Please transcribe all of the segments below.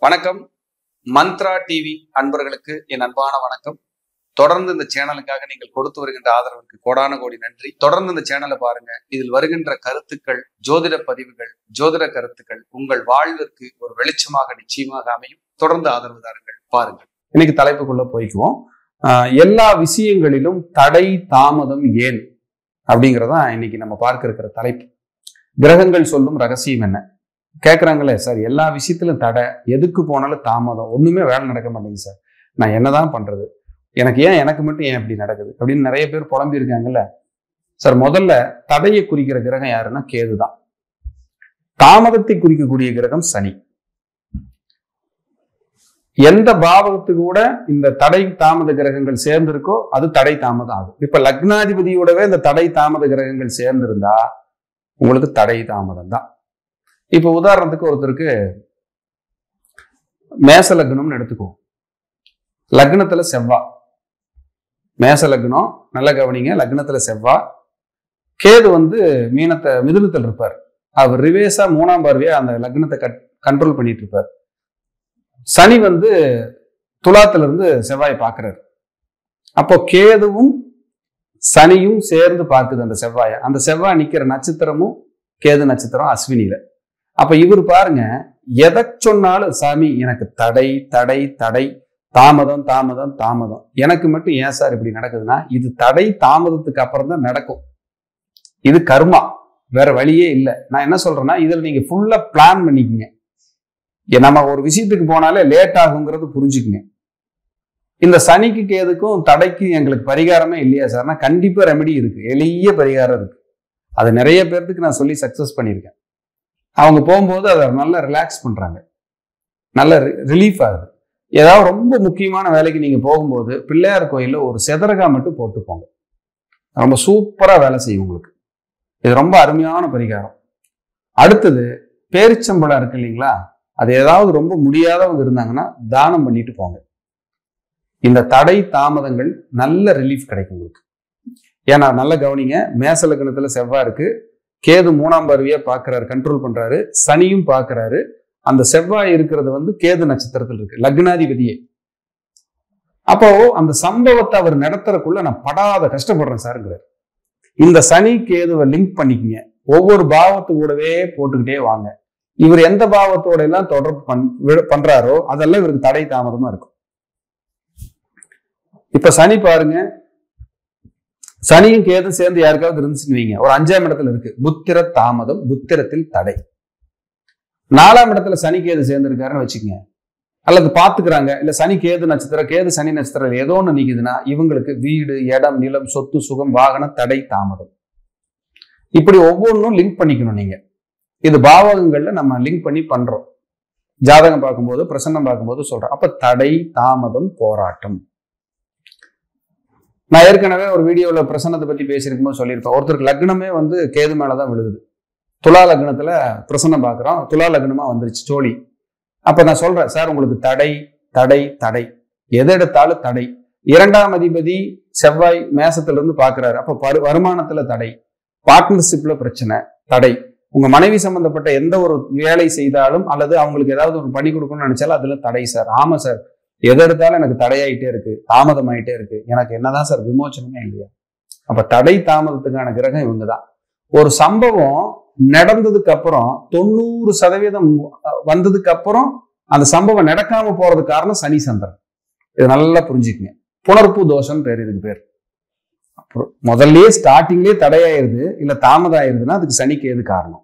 வணக்கம். மந்த்ரா டிவி அன்பர்களுக்கு என் அன்பான வணக்கம். தொடர்ந்து இந்த சேனலுக்காக நீங்கள் கொடுத்து வருகின்ற ஆதரவுக்கு கோடான கோடி நன்றி. தொடர்ந்து இந்த சேனலை பாருங்க. இதில் வருகின்ற கருத்துக்கள், ஜோதிட பதிவுகள், ஜோதிட கருத்துக்கள் உங்கள் வாழ்விற்கு ஒரு வெளிச்சமாக நிச்சயமாக அமையும். தொடர்ந்து ஆதரவு தாருங்கள். பாருங்க. இன்னைக்கு தலைப்புக்குள்ள போய்க்குவோம். எல்லா விஷயங்களிலும் தடை தாமதம் ஏன் அப்படிங்கிறதா இன்னைக்கு நம்ம பார்க்க இருக்கிற தலைப்பு. கிரகங்கள் சொல்லும் ரகசியம் என்ன கேட்குறாங்களே சார், எல்லா விஷயத்திலும் தடை, எதுக்கு போனாலும் தாமதம், ஒண்ணுமே வேலை நடக்க மாட்டேங்குது சார், நான் என்னதான் பண்றது, எனக்கு மட்டும் ஏன் இப்படி நடக்குது அப்படின்னு நிறைய பேர் புலம்பி இருக்காங்கல்ல சார். முதல்ல தடையை குறிக்கிற கிரகம் யாருன்னா கேது தான். தாமதத்தை குறிக்கக்கூடிய கிரகம் சனி. எந்த பாவகத்துக்கு கூட இந்த தடை தாமத கிரகங்கள் சேர்ந்திருக்கோ அது தடை தாமதம் ஆகும். இப்ப லக்னாதிபதியோடவே இந்த தடை தாமத கிரகங்கள் சேர்ந்திருந்தா உங்களுக்கு தடை தாமதம் தான். இப்ப உதாரணத்துக்கு ஒருத்தருக்கு மேச லக்னம்னு எடுத்துக்குவோம். லக்னத்துல செவ்வாய், மேச லக்னம், நல்ல கவனிங்க, லக்னத்துல செவ்வாய், கேது மிதுனத்தில் இருப்பார். அவர் ரிவேஸா 3ஆம் பார்வையா அந்த லக்னத்தை கண்ட்ரோல் பண்ணிட்டு இருப்பார். சனி துலாத்துல இருந்து செவ்வாய் பார்க்கிறார். அப்போ கேதுவும் சனியும் சேர்ந்து பார்க்குது அந்த செவ்வாயை. அந்த செவ்வாய் நிக்கிற நட்சத்திரமும் கேது நட்சத்திரம் அஸ்வினியில. அப்ப இவர் பாருங்க, எதை சொன்னாலும் சாமி எனக்கு தடை தடை தடை, தாமதம் தாமதம் தாமதம், எனக்கு மட்டும் ஏன் சார் இப்படி நடக்குதுன்னா இது தடை தாமதத்துக்கு அப்புறம் தான் நடக்கும். இது கர்மா, வேற வழியே இல்லை. நான் என்ன சொல்றேன்னா இதில் நீங்க ஃபுல்லா பிளான் பண்ணிக்கங்க. நம்ம ஒரு விஷயத்துக்கு போனாலே லேட் ஆகுங்கிறது புரிஞ்சுக்குங்க. இந்த சனிக்கு கேதுக்கும் தடைக்கு எங்களுக்கு பரிகாரமே இல்லையா சார்னா கண்டிப்பா ரெமெடி இருக்கு, எளிய பரிகாரம் இருக்கு. அது நிறைய பேர்த்துக்கு நான் சொல்லி சக்சஸ் பண்ணியிருக்கேன். அவங்க போகும்போது அதை நல்லா ரிலாக்ஸ் பண்றாங்க, நல்ல ரிலீஃப் ஆகுது. ஏதாவது ரொம்ப முக்கியமான வேலைக்கு நீங்க போகும்போது பிள்ளையார் கோயிலில் ஒரு செதறகா மட்டும் போட்டு போங்க, ரொம்ப சூப்பரா வேலை செய்யும் உங்களுக்கு. இது ரொம்ப அருமையான பரிகாரம். அடுத்தது பேரிச்சம்பழம் இருக்கு இல்லைங்களா, அது ஏதாவது ரொம்ப முடியாதவங்க இருந்தாங்கன்னா தானம் பண்ணிட்டு போங்க. இந்த தடை தாமதங்கள் நல்ல ரிலீஃப் கிடைக்கும் உங்களுக்கு. ஏன்னா நல்ல கவனிங்க, மேச லக்னத்துல செவ்வாய் இருக்கு, கேது 3ஆம் பார்வையா பார்க்கிறாரு, கண்ட்ரோல் பண்றாரு, சனியும் பார்க்கிறாரு. அந்த செவ்வாய் இருக்கிறது கேது நட்சத்திரத்தில் இருக்கு, லக்னாதிபதியே. அப்போ அந்த சம்பவத்தை அவர் நடத்துறதுக்குள்ள நான் படாத கஷ்டப்படுறேன் சார்ங்கிறார். இந்த சனி கேதுவை லிங்க் பண்ணிக்கங்க, ஒவ்வொரு பாவத்து கூடவே போட்டுக்கிட்டே வாங்க. இவர் எந்த பாவத்தோட எல்லாம் தொடர்பு பண்றாரோ அதெல்லாம் இவருக்கு தடை தாமதமா இருக்கும். இப்ப சனி பாருங்க, சனியும் கேதும் சேர்ந்து யாருக்காவது இருந்துச்சுன்னு வைங்க, ஒரு 5ஆம் இடத்துல இருக்கு, புத்திர தாமதம், புத்திரத்தில் தடை. 4ஆம் இடத்துல சனி கேது சேர்ந்து இருக்காருன்னு வச்சுக்கோங்க, அல்லது பாத்துக்கிறாங்க, இல்ல சனி கேது நட்சத்திரம், கேது சனி நட்சத்திரம் ஏதோ ஒண்ணு நிக்குதுன்னா இவங்களுக்கு வீடு, இடம், நிலம், சொத்து, சுகம், வாகன தடை தாமதம். இப்படி ஒவ்வொன்றும் லிங்க் பண்ணிக்கணும் நீங்க. இது பாவகங்கள்ல நம்ம லிங்க் பண்ணி பண்றோம். ஜாதகம் பார்க்கும்போது, பிரசன்னம் பார்க்கும்போது சொல்றோம். அப்ப தடை தாமதம் போராட்டம். நான் ஏற்கனவே ஒரு வீடியோவில் பிரசன்னத்தை பத்தி பேசியிருக்கும் போது சொல்லியிருப்பேன். ஒருத்தருக்கு லக்னமே கேது மேலதான் விழுகுது. துலா லக்னத்துல பிரசன்னம் பார்க்குறோம், துலா லக்னமா வந்துருச்சு சோழி. அப்ப நான் சொல்றேன், சார் உங்களுக்கு தடை தடை தடை, எதை எடுத்தாலும் தடை. 2ஆம் அதிபதி செவ்வாய் மேசத்திலிருந்து பார்க்கிறாரு, அப்ப வருமானத்துல தடை, பார்ட்னர்ஷிப்ல பிரச்சனை, தடை. உங்க மனைவி சம்பந்தப்பட்ட எந்த ஒரு வேலை செய்தாலும் அல்லது அவங்களுக்கு ஏதாவது ஒரு பணி கொடுக்கணும்னு நினைச்சாலும் அதுல தடை சார். ஆமா சார், எதை எடுத்தாலும் எனக்கு தடையாயிட்டே இருக்கு, தாமதம் ஆயிட்டே இருக்கு, எனக்கு என்னதான் சார் விமோச்சனமே இல்லையா? அப்ப தடை தாமதத்துக்கான கிரகம் இவங்கதான். ஒரு சம்பவம் நடந்ததுக்கு அப்புறம் 90% வந்ததுக்கு அப்புறம் அந்த சம்பவம் நடக்காம போறதுக்கு காரணம் சனி சந்திரன். இது நல்லா புரிஞ்சுக்குங்க. புனர்ப்பு தோஷம் பேர், இதுக்கு பேர். அப்புறம் முதல்லயே ஸ்டார்டிங்லயே தடையாயிருது இல்ல தாமதம் ஆயிருதுன்னா அதுக்கு சனிக்கு எது காரணம்?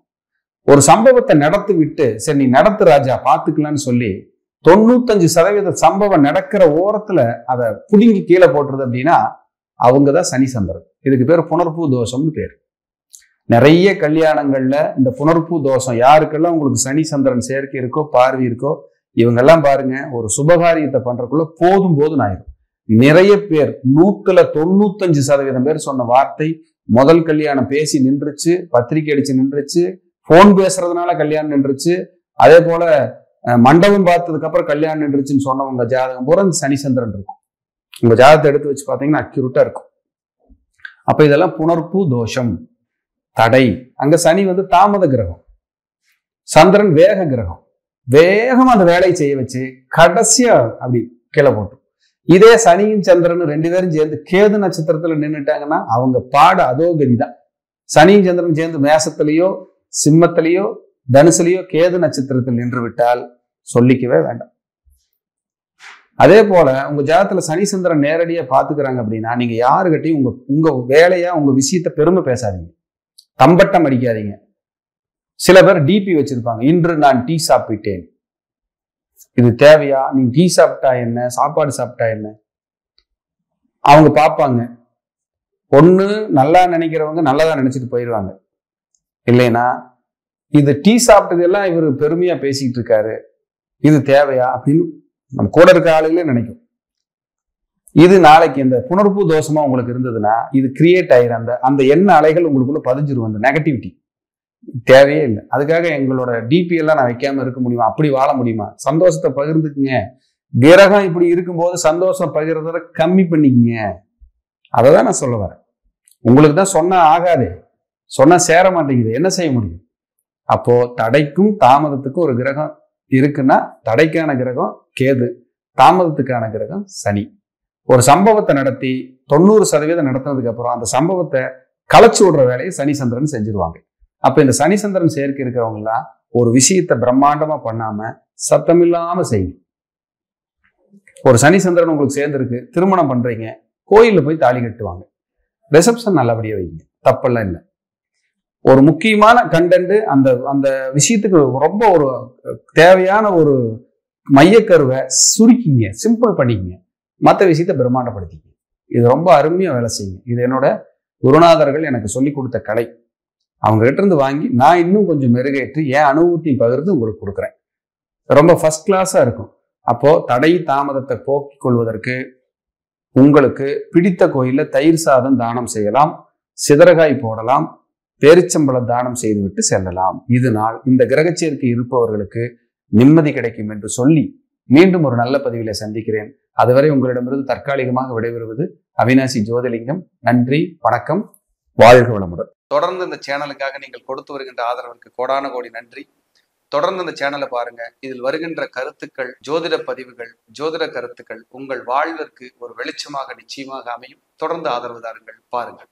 ஒரு சம்பவத்தை நடத்தி விட்டு சரி நீ நடத்து ராஜா பாத்துக்கலான்னு சொல்லி 95% சம்பவம் நடக்கிற ஓரத்துல அதை புடுங்கி கீழே போட்டுறது அப்படின்னா அவங்கதான் சனி சந்திரன். இதுக்கு பேர் புனர்ப்பு தோஷம்னு பேர். நிறைய கல்யாணங்கள்ல இந்த புனர்ப்பு தோஷம் யாருக்கெல்லாம் உங்களுக்கு சனி சந்திரன் சேர்க்கை இருக்கோ, பார்வை இருக்கோ, இவங்கெல்லாம் பாருங்க ஒரு சுபகாரியத்தை பண்றதுக்குள்ள போதும் போதும் ஆயிரும். நிறைய பேர் 100% பேர் சொன்ன வார்த்தை, முதல் கல்யாணம் பேசி நின்றுச்சு, பத்திரிக்கை அடிச்சு நின்றுச்சு, போன் பேசுறதுனால கல்யாணம் நின்றுச்சு, அதே போல மண்டபம் பார்த்ததுக்கு அப்புறம் கல்யாணம் நின்றுச்சுன்னு சொன்னவங்க ஜாதகம் பூரா சனி சந்திரன் இருக்கும். உங்க ஜாதகத்தை எடுத்து வச்சு பாத்தீங்கன்னா அக்யூரேட்டா இருக்கும். அப்ப இதெல்லாம் புனர்ப்பு தோஷம், தடை. அங்க சனி தாமத கிரகம், சந்திரன் வேக கிரகம். வேகமா அந்த வேலையை செய்ய வச்சு கடைசியா அப்படி கீழே போட்டு. இதே சனியும் சந்திரனும் 2 பேரும் சேர்ந்து கேது நட்சத்திரத்துல நின்றுட்டாங்கன்னா அவங்க பாட அதோ கதிதான். சனியும் சந்திரன் சேர்ந்து மேசத்திலேயோ சிம்மத்திலேயோ தனுசுலையோ கேது நட்சத்திரத்தில் நின்று விட்டால் சொல்லிக்கவே வேண்டாம். அதே போல உங்க ஜாதகத்துல சனி சந்திரன் நேரடியா பாத்துக்கிறாங்க அப்படின்னா நீங்க யாருக்கிட்டையும் உங்க வேலையா உங்க விஷயத்த பெருமை பேசாதீங்க, தம்பட்டம் அடிக்காதீங்க. சில பேர் டிபி வச்சிருப்பாங்க, இன்று நான் டீ சாப்பிட்டேன். இது தேவையா? நீ டீ சாப்பிட்டா என்ன, சாப்பாடு சாப்பிட்டா என்ன? அவங்க பார்ப்பாங்க. ஒண்ணு நல்லா நினைக்கிறவங்க நல்லதா நினைச்சிட்டு போயிடுவாங்க, இல்லைன்னா இது டீ சாப்பிட்டது எல்லாம் இவர் பெருமையா பேசிட்டு இருக்காரு, இது தேவையா அப்படின்னு நம்ம கூட இருக்க ஆளுகளே நினைக்கும். இது நாளைக்கு இந்த புணர்வு தோஷமா உங்களுக்கு இருந்ததுன்னா இது கிரியேட் ஆயிரும். அந்த எண்ண அலைகள் உங்களுக்குள்ள பதிஞ்சிரும், அந்த நெகட்டிவிட்டி. தேவையே இல்லை. அதுக்காக எங்களோட டிபி எல்லாம் நான் வைக்காம இருக்க முடியுமா? அப்படி வாழ முடியுமா? சந்தோஷத்தை பகிர்ந்துக்குங்க. கிரகம் இப்படி இருக்கும்போது சந்தோஷம் பகிர்றத கம்மி பண்ணிக்கங்க. அதை தான் நான் சொல்ல வரேன். உங்களுக்கு தான் சொன்னா ஆகாதே, சொன்னா சேர மாட்டேங்குது, என்ன செய்ய முடியும்? அப்போ தடைக்கும் தாமதத்துக்கும் ஒரு கிரகம் இருக்குன்னா தடைக்கான கிரகம் கேது, தாமதத்துக்கான கிரகம் சனி. ஒரு சம்பவத்தை நடத்தி 90% நடத்தினதுக்கு அப்புறம் அந்த சம்பவத்தை களைச்சு விடுற வேலையை சனி சந்திரன் செஞ்சிருவாங்க. அப்ப இந்த சனி சந்திரன் சேர்க்கை இருக்கிறவங்க எல்லாம் ஒரு விஷயத்தை பிரம்மாண்டமா பண்ணாம சத்தமில்லாம செய்யும். ஒரு சனி சந்திரன் உங்களுக்கு சேர்ந்திருக்கு, திருமணம் பண்றீங்க, கோயில்ல போய் தாலி கட்டுவாங்க, ரிசப்ஷன் நல்லபடியா வைங்க, தப்பெல்லாம் இல்லை. ஒரு முக்கியமான கண்டென்ட் அந்த அந்த விஷயத்துக்கு ரொம்ப ஒரு தேவையான ஒரு மையக்கருவை சுருக்கிங்க, சிம்பிள் பண்ணிக்கங்க, மற்ற விஷயத்தை பிரம்மாண்டப்படுத்திங்க. இது ரொம்ப அருமையா வேலை செய்யுங்க. இது என்னோட குருநாதர்கள் எனக்கு சொல்லி கொடுத்த கலை. அவங்க கிட்ட இருந்து வாங்கி நான் இன்னும் கொஞ்சம் மெருகேற்றி என் அனுபவத்தை பகிர்ந்து உங்களுக்கு கொடுக்குறேன். ரொம்ப ஃபர்ஸ்ட் கிளாஸா இருக்கும். அப்போ தடை தாமதத்தை போக்கிக் கொள்வதற்கு உங்களுக்கு பிடித்த கோயில்ல தயிர் சாதம் தானம் செய்யலாம், சிதறகாய் போடலாம், பேரிச்சம்பழம் தானம் செய்துவிட்டு செல்லலாம். இதனால் இந்த கிரகச்சேர்க்கை இருப்பவர்களுக்கு நிம்மதி கிடைக்கும் என்று சொல்லி மீண்டும் ஒரு நல்ல பதிவில சந்திக்கிறேன். அதுவரை உங்களிடமிருந்து தற்காலிகமாக விடைபெறுவது அவினாசி ஜோதிலிங்கம். நன்றி, வணக்கம், வாழ்க வளமுடன். தொடர்ந்து இந்த சேனலுக்காக நீங்கள் கொடுத்து வருகின்ற ஆதரவிற்கு கோடான கோடி நன்றி. தொடர்ந்து இந்த சேனலை பாருங்க. இதில் வருகின்ற கருத்துக்கள், ஜோதிட பதிவுகள், ஜோதிட கருத்துக்கள் உங்கள் வாழ்விற்கு ஒரு வெளிச்சமாக நிச்சயமாக அமையும். தொடர்ந்து ஆதரவு தாருங்கள், பாருங்கள்.